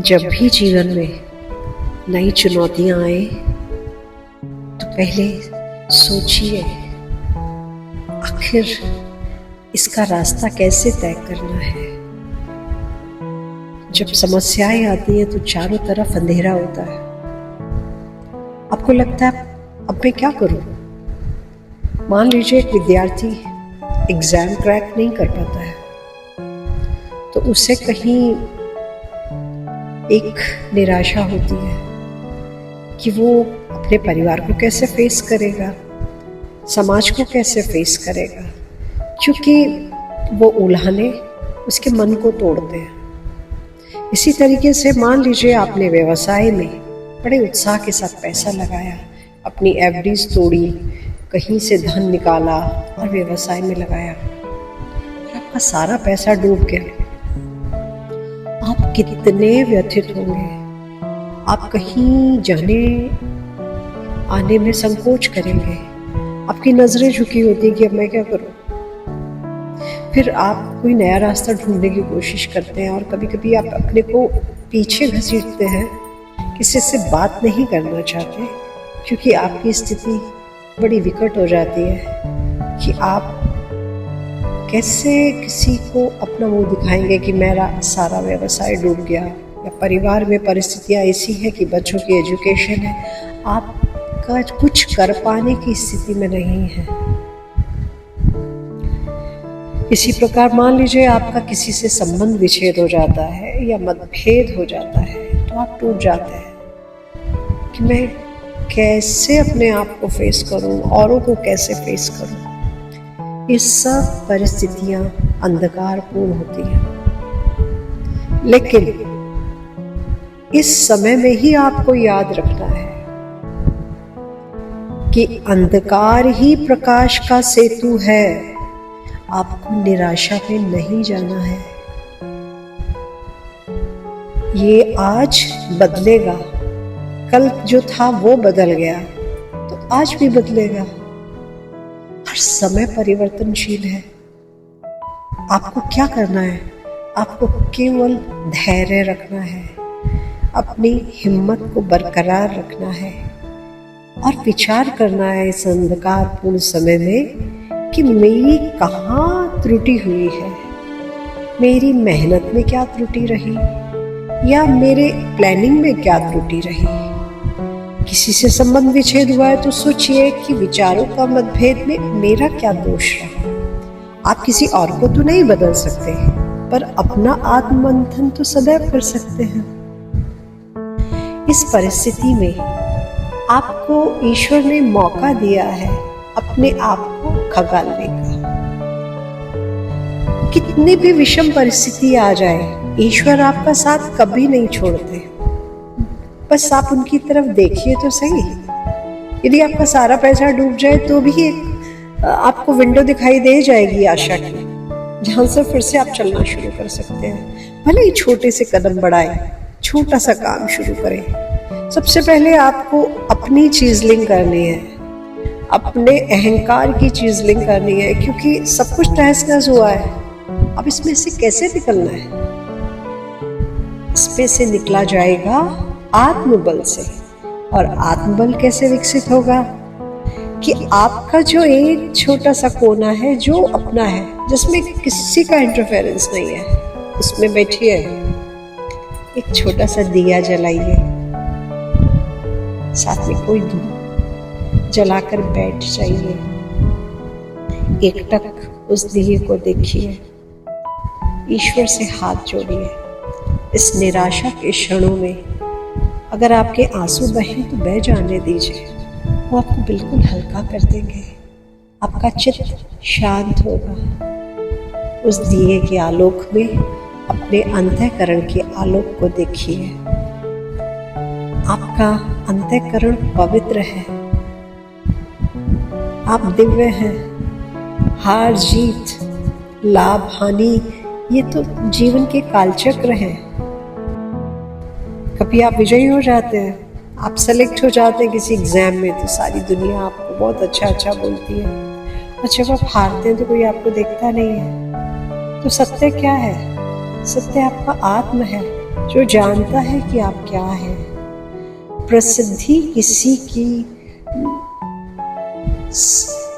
जब भी जीवन में नई चुनौतियां आए तो पहले सोचिए आखिर इसका रास्ता कैसे तय करना है। जब समस्याएं आती हैं तो चारों तरफ अंधेरा होता है। आपको लगता है अब मैं क्या करूं। मान लीजिए एक विद्यार्थी एग्जाम क्रैक नहीं कर पाता है तो उसे कहीं एक निराशा होती है कि वो अपने परिवार को कैसे फेस करेगा, समाज को कैसे फेस करेगा, क्योंकि वो उल्हाने उसके मन को तोड़ते हैं। इसी तरीके से मान लीजिए आपने व्यवसाय में बड़े उत्साह के साथ पैसा लगाया, अपनी एफडीज तोड़ी, कहीं से धन निकाला और व्यवसाय में लगाया और आपका सारा पैसा डूब गया। आप कितने व्यथित होंगे। आप कहीं जाने आने में संकोच करेंगे। आपकी नजरें झुकी होती कि अब मैं क्या करूं। फिर आप कोई नया रास्ता ढूंढने की कोशिश करते हैं और कभी कभी आप अपने को पीछे घसीटते हैं, किसी से बात नहीं करना चाहते क्योंकि आपकी स्थिति बड़ी विकट हो जाती है कि आप कैसे किसी को अपना मुंह दिखाएंगे कि मेरा सारा व्यवसाय डूब गया, या परिवार में परिस्थितियां ऐसी हैं कि बच्चों की एजुकेशन है, आपका कुछ कर पाने की स्थिति में नहीं है। इसी प्रकार मान लीजिए आपका किसी से संबंध विच्छेद हो जाता है या मतभेद हो जाता है तो आप टूट जाते हैं कि मैं कैसे अपने आप को फेस करूं, औरों को कैसे फेस करूं। ये सब परिस्थितियां अंधकारपूर्ण होती हैं, लेकिन इस समय में ही आपको याद रखना है कि अंधकार ही प्रकाश का सेतु है। आपको निराशा में नहीं जाना है। ये आज बदलेगा, कल जो था वो बदल गया तो आज भी बदलेगा। हर समय परिवर्तनशील है। आपको क्या करना है? आपको केवल धैर्य रखना है, अपनी हिम्मत को बरकरार रखना है और विचार करना है इस अंधकारपूर्ण समय में कि मेरी कहाँ त्रुटि हुई है, मेरी मेहनत में क्या त्रुटि रही या मेरे प्लानिंग में क्या त्रुटि रही। किसी से संबंध विच्छेद हुआ है तो सोचिए कि विचारों का मतभेद में मेरा क्या दोष रहा। आप किसी और को तो नहीं बदल सकते पर अपना आत्ममंथन तो सदैव कर सकते हैं। इस परिस्थिति में आपको ईश्वर ने मौका दिया है अपने आप को खंगालने का। कितनी भी विषम परिस्थिति आ जाए, ईश्वर आपका साथ कभी नहीं छोड़ते। बस आप उनकी तरफ देखिए तो सही। यदि आपका सारा पैसा डूब जाए तो भी आपको विंडो दिखाई दे जाएगी आशा की, जहां से फिर से आप चलना शुरू कर सकते हैं। भले ही छोटे से कदम बढ़ाएं, छोटा सा काम शुरू करें। सबसे पहले आपको अपनी चीजलिंग करनी है, अपने अहंकार की चीजलिंग करनी है, क्योंकि सब कुछ तहस नहस हुआ है। अब इसमें से कैसे निकलना है? इसमें से निकला जाएगा आत्मबल से। और आत्मबल कैसे विकसित होगा? कि आपका जो एक छोटा सा कोना है जो अपना है, जिसमें किसी का इंटरफेरेंस नहीं है, उसमें बैठिए, एक छोटा सा दिया जलाइए, साथ में कोई धूप जलाकर बैठ जाइए, एकटक उस दिए को देखिए, ईश्वर से हाथ जोड़िए। इस निराशा के क्षणों में अगर आपके आंसू बहें तो बह जाने दीजिए, वो आपको बिल्कुल हल्का कर देंगे। आपका चित्त शांत होगा। उस दिए के आलोक में अपने अंतःकरण के आलोक को देखिए। आपका अंतःकरण पवित्र है, आप दिव्य हैं। हार जीत, लाभ हानि, ये तो जीवन के कालचक्र हैं। कभी आप विजयी हो जाते हैं, आप सेलेक्ट हो जाते हैं किसी एग्जाम में तो सारी दुनिया आपको बहुत अच्छा बोलती है, और जब आप हारते हैं तो कोई आपको देखता नहीं है। तो सत्य क्या है? सत्य आपका आत्म है जो जानता है कि आप क्या है। प्रसिद्धि किसी की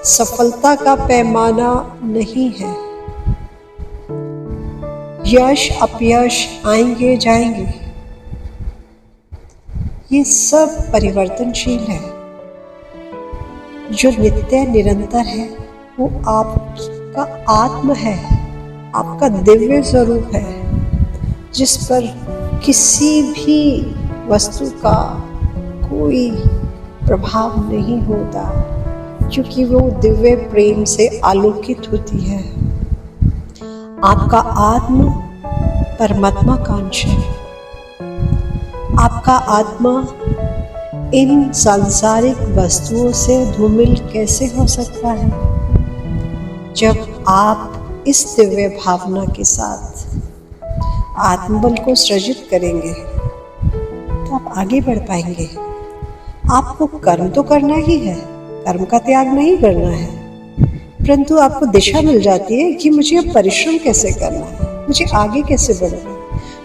सफलता का पैमाना नहीं है। यश अपयश आएंगे जाएंगे, ये सब परिवर्तनशील है। जो नित्य निरंतर है वो आपका आत्म है, आपका दिव्य स्वरूप है, जिस पर किसी भी वस्तु का कोई प्रभाव नहीं होता, क्योंकि वो दिव्य प्रेम से आलोकित होती है। आपका आत्मा परमात्मा कांक्ष है। आपका आत्मा इन सांसारिक वस्तुओं से धूमिल कैसे हो सकता है? जब आप इस दिव्य भावना के साथ आत्मबल को सृजित करेंगे तो आप आगे बढ़ पाएंगे। आपको कर्म तो करना ही है, कर्म का त्याग नहीं करना है, परंतु आपको दिशा मिल जाती है कि मुझे अब परिश्रम कैसे करना है, मुझे आगे कैसे बढ़ना है,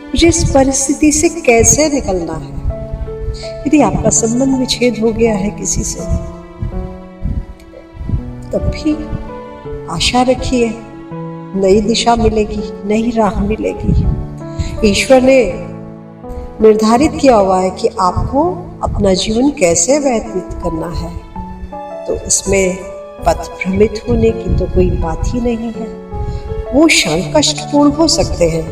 मुझे इस परिस्थिति से कैसे निकलना है। यदि आपका संबंध विच्छेद हो गया है किसी से, तब भी आशा रखिए, नई दिशा मिलेगी, नई राह मिलेगी। ईश्वर ने निर्धारित किया हुआ है कि आपको अपना जीवन कैसे व्यतीत करना है, तो इसमें पथ भ्रमित होने की तो कोई बात ही नहीं है। वो क्षण कष्टपूर्ण हो सकते हैं,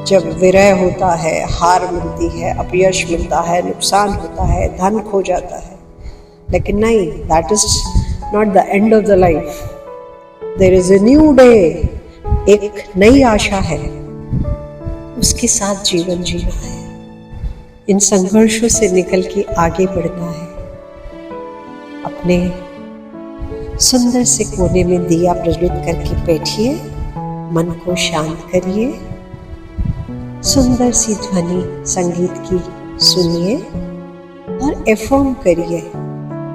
जब विरह होता है, हार मिलती है, अपयश मिलता है, नुकसान होता है, धन खो जाता है, लेकिन नहीं, that is not the end of the life. There is a new day, एक नई आशा है, उसके साथ जीवन जीना है, इन संघर्षों से निकल के आगे बढ़ना है। अपने सुंदर से कोने में दिया प्रज्वलित करके बैठिए, मन को शांत करिए, सुंदर सी ध्वनि संगीत की सुनिए और एफर्म करिए,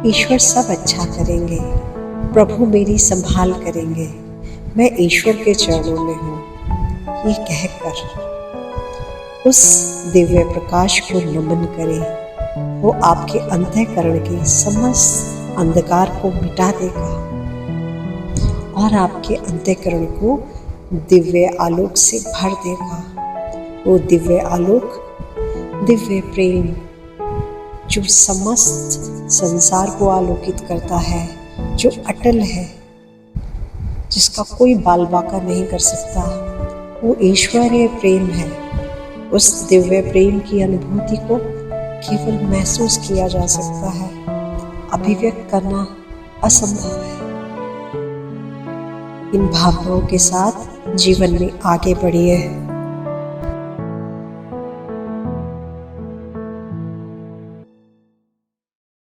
ईश्वर सब अच्छा करेंगे, प्रभु मेरी संभाल करेंगे, मैं ईश्वर के चरणों में हूँ। ये कहकर उस दिव्य प्रकाश को नमन करें, वो आपके अंतःकरण के समस्त अंधकार को मिटा देगा और आपके अंतःकरण को दिव्य आलोक से भर देगा। वो दिव्य आलोक, दिव्य प्रेम जो समस्त संसार को आलोकित करता है, जो अटल है, जिसका कोई बाल बाका नहीं कर सकता, वो ईश्वरीय प्रेम है। उस दिव्य प्रेम की अनुभूति को केवल महसूस किया जा सकता है, अभिव्यक्त करना असंभव है। इन भावनाओं के साथ जीवन में आगे बढ़िए।